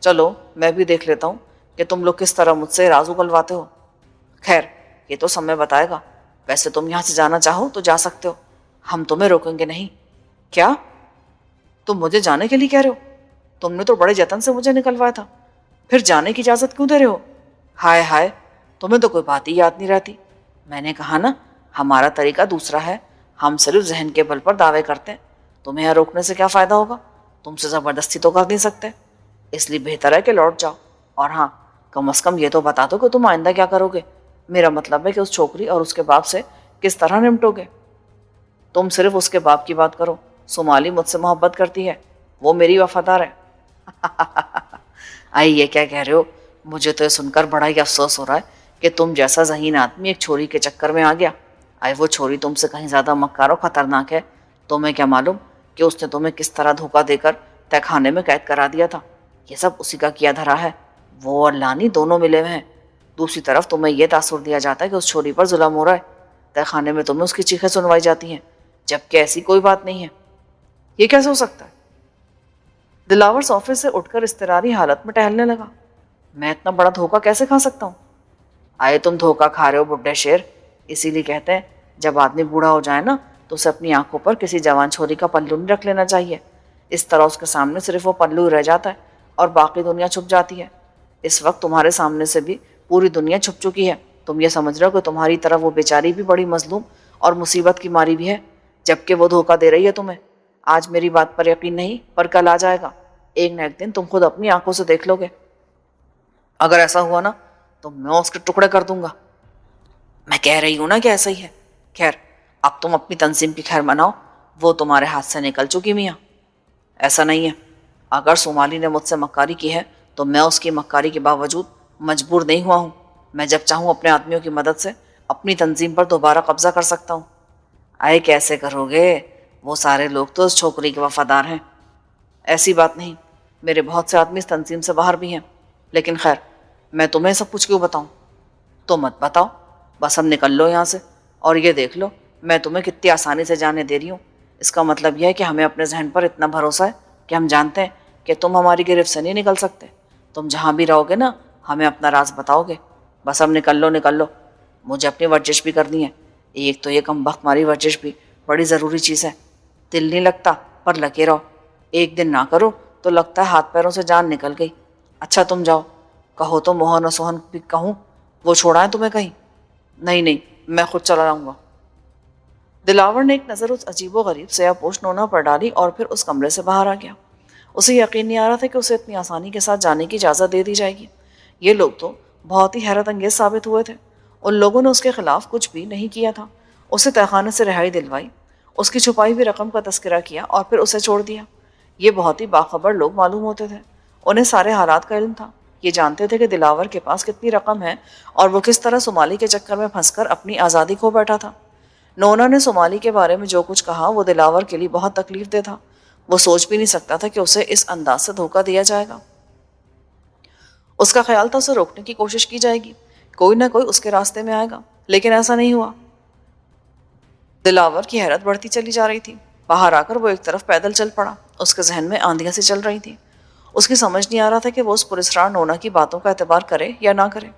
چلو میں بھی دیکھ لیتا ہوں کہ تم لوگ کس طرح مجھ سے راز اگلواتے ہو۔ خیر، یہ تو سمے بتائے گا۔ ویسے تم یہاں سے جانا چاہو تو جا سکتے ہو، ہم تمہیں روکیں گے نہیں۔ کیا تم مجھے جانے کے لیے کہہ رہے ہو؟ تم نے تو بڑے جتن سے مجھے نکلوایا تھا، پھر جانے کی اجازت کیوں دے رہے ہو؟ ہائے ہائے، تمہیں تو کوئی بات ہی یاد نہیں رہتی۔ میں نے کہا نا ہمارا طریقہ دوسرا ہے، ہم صرف ذہن کے بل پر دعوے کرتے ہیں۔ تمہیں یہاں روکنے سے کیا فائدہ ہوگا؟ تم سے زبردستی تو کر نہیں سکتے، اس لیے بہتر ہے کہ لوٹ جاؤ۔ اور ہاں، کم از کم یہ تو بتا دو کہ تم آئندہ کیا کرو گے۔ میرا مطلب ہے کہ اس چھوکری اور اس کے باپ سے کس طرح نمٹو گے۔ تم صرف اس کے باپ کی بات کرو، سمالی مجھ سے محبت کرتی ہے، وہ میری وفادار ہے۔ آئی یہ کیا کہہ رہے ہو؟ مجھے تو یہ سن کر بڑا ہی افسوس ہو رہا ہے کہ تم جیسا ذہین آدمی ایک چھوری کے چکر میں آ گیا۔ آئے وہ چھوری تم سے کہیں زیادہ مکار و خطرناک ہے۔ تمہیں کیا معلوم کہ اس نے تمہیں کس طرح دھوکہ دے کر تہ خانے میں قید کرا دیا تھا۔ یہ سب اسی کا کیا دھرا ہے، وہ اور لانی دونوں ملے ہوئے ہیں۔ دوسری طرف تمہیں یہ تاثر دیا جاتا ہے کہ اس چھوری پر ظلم ہو رہا ہے، تہ خانے میں تمہیں اس کی چیخیں سنوائی جاتی ہیں، جبکہ ایسی کوئی بات نہیں ہے۔ یہ کیسے ہو سکتا ہے؟ دلاور صوفے سے اٹھ کر اضطراری حالت میں ٹہلنے لگا۔ میں اتنا بڑا دھوکہ کیسے کھا سکتا ہوں؟ آئے تم دھوکہ کھا رہے ہو بڈھے شیر، اسی لیے کہتے ہیں جب آدمی بوڑھا ہو جائے نا تو اسے اپنی آنکھوں پر کسی جوان چھوری کا پلو نہیں رکھ لینا چاہیے۔ اس طرح اس کے سامنے صرف وہ پلو ہی رہ جاتا ہے اور باقی دنیا چھپ جاتی ہے۔ اس وقت تمہارے سامنے سے بھی پوری دنیا چھپ چکی ہے۔ تم یہ سمجھ رہے ہو کہ تمہاری طرح وہ بیچاری بھی بڑی مظلوم اور مصیبت کی ماری بھی ہے، جبکہ وہ دھوکہ دے رہی ہے تمہیں۔ آج میری بات پر یقین نہیں، پر کل آ جائے گا۔ ایک نہ ایک دن تم خود اپنی آنکھوں سے دیکھ لو گے۔ اگر ایسا ہوا نا تو میں اس کے ٹکڑے کر دوں گا۔ میں کہہ رہی ہوں نا کہ ایسا ہی ہے۔ خیر، اب تم اپنی تنظیم کی خیر مناؤ، وہ تمہارے ہاتھ سے نکل چکی میاں۔ ایسا نہیں ہے، اگر صومالی نے مجھ سے مکاری کی ہے تو میں اس کی مکاری کے باوجود مجبور نہیں ہوا ہوں۔ میں جب چاہوں اپنے آدمیوں کی مدد سے اپنی تنظیم پر دوبارہ قبضہ کر سکتا ہوں۔ آئے کیسے کرو گے؟ وہ سارے لوگ تو اس چھوکری کے وفادار ہیں۔ ایسی بات نہیں، میرے بہت سے آدمی اس تنظیم سے باہر بھی ہیں، لیکن خیر میں تمہیں سب کچھ کیوں بتاؤں؟ تو مت بتاؤ، بس اب نکل لو یہاں سے، اور یہ دیکھ لو میں تمہیں کتنی آسانی سے جانے دے رہی ہوں؟ اس کا مطلب یہ ہے کہ ہمیں اپنے ذہن پر اتنا بھروسہ ہے کہ ہم جانتے ہیں کہ تم ہماری گرفت سے نہیں نکل سکتے۔ تم جہاں بھی رہو گے نا، ہمیں اپنا راز بتاؤ گے۔ بس اب نکل لو نکل لو، مجھے اپنی ورزش بھی کرنی ہے۔ ایک تو یہ کم بخت ماری ورزش بھی بڑی ضروری چیز ہے۔ دل نہیں لگتا پر لگے رہو، ایک دن نہ کرو تو لگتا ہے ہاتھ پیروں سے جان نکل گئی۔ اچھا تم جاؤ، کہو تو موہن اور سوہن بھی کہوں، وہ چھوڑائیں تمہیں کہیں؟ نہیں نہیں، میں خود چلا جاؤں گا۔ دلاور نے ایک نظر اس عجیب و غریب سیاہ پوش نونا پر ڈالی اور پھر اس کمرے سے باہر آ گیا۔ اسے یقین نہیں آ رہا تھا کہ اسے اتنی آسانی کے ساتھ جانے کی اجازت دے دی جائے گی۔ یہ لوگ تو بہت ہی حیرت انگیز ثابت ہوئے تھے۔ ان لوگوں نے اس کے خلاف کچھ بھی نہیں کیا تھا، اسے تہخانے سے رہائی دلوائی، اس کی چھپائی ہوئی رقم کا تذکرہ کیا اور پھر اسے چھوڑ دیا۔ یہ بہت ہی باخبر لوگ معلوم ہوتے تھے، انہیں سارے حالات کا علم تھا۔ یہ جانتے تھے کہ دلاور کے پاس کتنی رقم ہے اور وہ کس طرح صومالی کے چکر میں پھنس کر اپنی آزادی کھو بیٹھا تھا۔ نونا نے صومالی کے بارے میں جو کچھ کہا وہ دلاور کے لیے بہت تکلیف دہ تھا۔ وہ سوچ بھی نہیں سکتا تھا کہ اسے اس انداز سے دھوکہ دیا جائے گا۔ اس کا خیال تھا اسے روکنے کی کوشش کی جائے گی، کوئی نہ کوئی اس کے راستے میں آئے گا، لیکن ایسا نہیں ہوا۔ دلاور کی حیرت بڑھتی چلی جا رہی تھی۔ باہر آ کر وہ ایک طرف پیدل چل پڑا۔ اس کے ذہن میں آندھیاں سی چل رہی تھی۔ اس کی سمجھ نہیں آ رہا تھا کہ وہ اس پراسرار نونا کی باتوں کا اعتبار کرے یا نہ کرے۔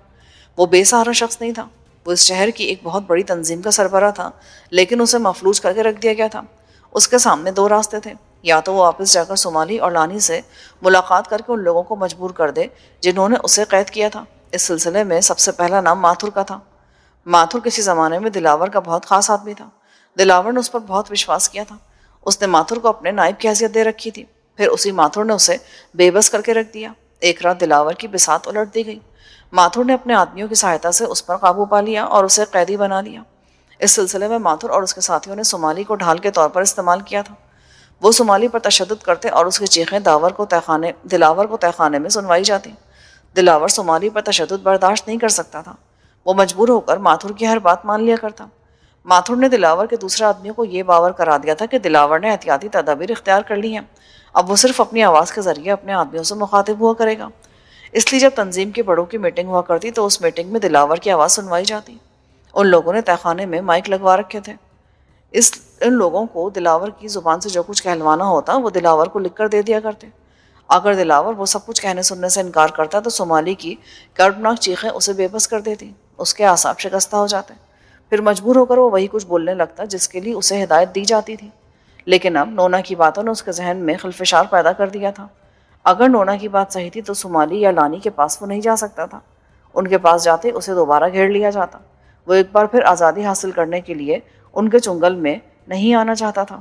وہ بے سہارا شخص نہیں تھا، وہ اس شہر کی ایک بہت بڑی تنظیم کا سربراہ تھا، لیکن اسے مفلوج کر کے رکھ دیا گیا تھا۔ اس کے سامنے دو راستے تھے، یا تو وہ واپس جا کر صومالی اور لانی سے ملاقات کر کے ان لوگوں کو مجبور کر دے جنہوں نے اسے قید کیا تھا۔ اس سلسلے میں سب سے پہلا نام ماتھر کا تھا۔ ماتھر کسی زمانے میں دلاور کا بہت خاص آدمی تھا۔ دلاور نے اس پر بہت وشواس کیا تھا۔ اس نے ماتھر کو اپنے نائب کی حیثیت دے رکھی تھی، پھر اسی ماتھر نے اسے بے بس کر کے رکھ دیا۔ ایک رات دلاور کی بساط الٹ دی گئی۔ ماتھر نے اپنے آدمیوں کی سہایتا سے اس پر قابو پا لیا اور اسے قیدی بنا لیا۔ اس سلسلے میں ماتھر اور اس کے ساتھیوں نے صومالی کو ڈھال کے طور پر استعمال کیا تھا۔ وہ صومالی پر تشدد کرتے اور اس کی چیخیں دلاور کو تہہ خانے میں سنوائی جاتی۔ دلاور صومالی پر تشدد برداشت نہیں کر سکتا تھا، وہ مجبور ہو کر ماتھر کی ہر بات مان لیا کرتا۔ ماتھر نے دلاور کے دوسرے آدمیوں کو یہ باور کرا دیا تھا کہ دلاور نے احتیاطی تدابیر اختیار کر لی ہیں، اب وہ صرف اپنی آواز کے ذریعے اپنے آدمیوں سے مخاطب ہوا کرے گا۔ اس لیے جب تنظیم کے بڑوں کی میٹنگ ہوا کرتی تو اس میٹنگ میں دلاور کی آواز سنوائی جاتی۔ ان لوگوں نے تہہ خانے میں مائک لگوا رکھے تھے۔ ان لوگوں کو دلاور کی زبان سے جو کچھ کہلوانا ہوتا وہ دلاور کو لکھ کر دے دیا کرتے۔ اگر دلاور وہ سب کچھ کہنے سننے سے انکار کرتا تو صومالی کی کڑبناک چیخیں اسے بے بس کر دیتی، اس کے اعصاب شکستہ ہو جاتے، پھر مجبور ہو کر وہ وہی کچھ بولنے لگتا جس کے لیے اسے ہدایت دی جاتی تھی۔ لیکن اب نونا کی باتوں نے اس کے ذہن میں خلفشار پیدا کر دیا تھا۔ اگر نونا کی بات صحیح تھی تو صومالی یا لانی کے پاس وہ نہیں جا سکتا تھا۔ ان کے پاس جاتے اسے دوبارہ گھیر لیا جاتا۔ وہ ایک بار پھر آزادی حاصل کرنے کے لیے ان کے چنگل میں نہیں آنا چاہتا تھا۔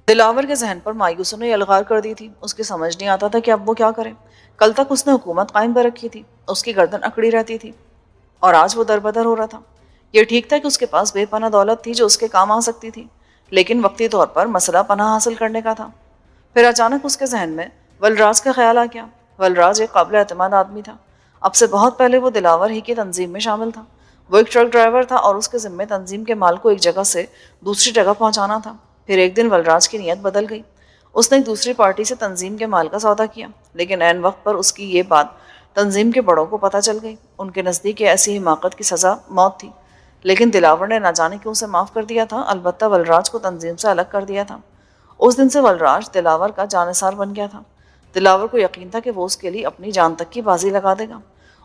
دلاور کے ذہن پر مایوسیوں نے یلغار کر دی تھی۔ اس کی سمجھ نہیں آتا تھا کہ اب وہ کیا کرے۔ کل تک اس نے حکومت قائم کر رکھی تھی، اس کی گردن اکڑی رہتی تھی، اور آج وہ دربدر ہو رہا تھا۔ یہ ٹھیک تھا کہ اس کے پاس بے پناہ دولت تھی جو اس کے کام آ سکتی تھی، لیکن وقتی طور پر مسئلہ پناہ حاصل کرنے کا تھا۔ پھر اچانک اس کے ذہن میں ولراج کا خیال آ گیا۔ ولراج ایک قابل اعتماد آدمی تھا۔ اب سے بہت پہلے وہ دلاور ہی کی تنظیم میں شامل تھا۔ وہ ایک ٹرک ڈرائیور تھا اور اس کے ذمے تنظیم کے مال کو ایک جگہ سے دوسری جگہ پہنچانا تھا۔ پھر ایک دن ولراج کی نیت بدل گئی۔ اس نے ایک دوسری پارٹی سے تنظیم کے مال کا سودا کیا، لیکن عین وقت پر اس کی یہ بات تنظیم کے بڑوں کو پتہ چل گئی۔ ان کے نزدیک ایسی حماقت کی سزا موت تھی، لیکن دلاور نے نہ جانے کیوں اسے معاف کر دیا تھا، البتہ ولراج کو تنظیم سے الگ کر دیا تھا۔ اس دن سے ولراج دلاور کا جانثار بن گیا تھا۔ دلاور کو یقین تھا کہ وہ اس کے لیے اپنی جان تک کی بازی لگا دے گا۔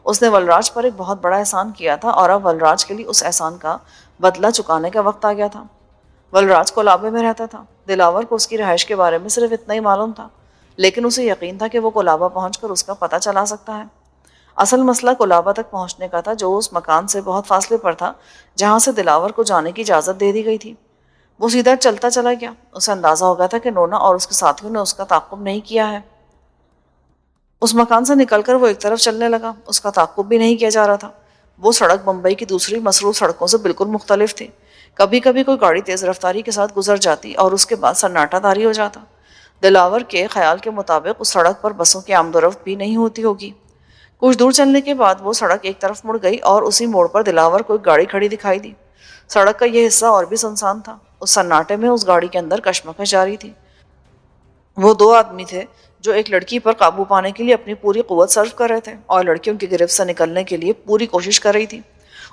اس نے ولراج پر ایک بہت بڑا احسان کیا تھا اور اب ولراج کے لیے اس احسان کا بدلہ چکانے کا وقت آ گیا تھا۔ ولراج کولابے میں رہتا تھا۔ دلاور کو اس کی رہائش کے بارے میں صرف اتنا ہی معلوم تھا، لیکن اسے یقین تھا کہ وہ کولابہ پہنچ کر اس کا پتہ چلا سکتا ہے۔ اصل مسئلہ کولابہ تک پہنچنے کا تھا، جو اس مکان سے بہت فاصلے پر تھا جہاں سے دلاور کو جانے کی اجازت دے دی گئی تھی۔ وہ سیدھا چلتا چلا گیا۔ اسے اندازہ ہو گیا تھا کہ نونا اور اس کے ساتھیوں نے اس کا تعاقب نہیں کیا ہے۔ اس مکان سے نکل کر وہ ایک طرف چلنے لگا۔ اس کا تعاقب بھی نہیں کیا جا رہا تھا۔ وہ سڑک بمبئی کی دوسری مصروف سڑکوں سے بالکل مختلف تھی۔ کبھی کبھی کوئی گاڑی تیز رفتاری کے ساتھ گزر جاتی اور اس کے بعد سناٹا طاری ہو جاتا۔ دلاور کے خیال کے مطابق اس سڑک پر بسوں کی آمد و رفت بھی نہیں ہوتی ہوگی۔ کچھ دور چلنے کے بعد وہ سڑک ایک طرف مڑ گئی اور اسی موڑ پر دلاور کو ایک گاڑی کھڑی دکھائی دی۔ سڑک کا یہ حصہ اور بھی سنسان تھا۔ اس سناٹے میں اس گاڑی کے اندر کشمکش جاری تھی۔ وہ دو آدمی تھے جو ایک لڑکی پر قابو پانے کے لیے اپنی پوری قوت صرف کر رہے تھے اور لڑکی ان کی گرفت سے نکلنے کے لیے پوری کوشش کر رہی تھی۔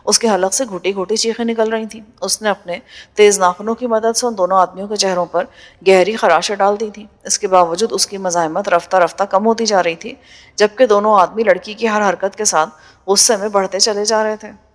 اس کے حلق سے گھوٹی گھوٹی چیخیں نکل رہی تھیں۔ اس نے اپنے تیز ناخنوں کی مدد سے ان دونوں آدمیوں کے چہروں پر گہری خراشیں ڈال دی تھی۔ اس کے باوجود اس کی مزاحمت رفتہ رفتہ کم ہوتی جا رہی تھی، جبکہ دونوں آدمی لڑکی کی ہر حرکت کے ساتھ غصے میں بڑھتے چلے جا رہے تھے۔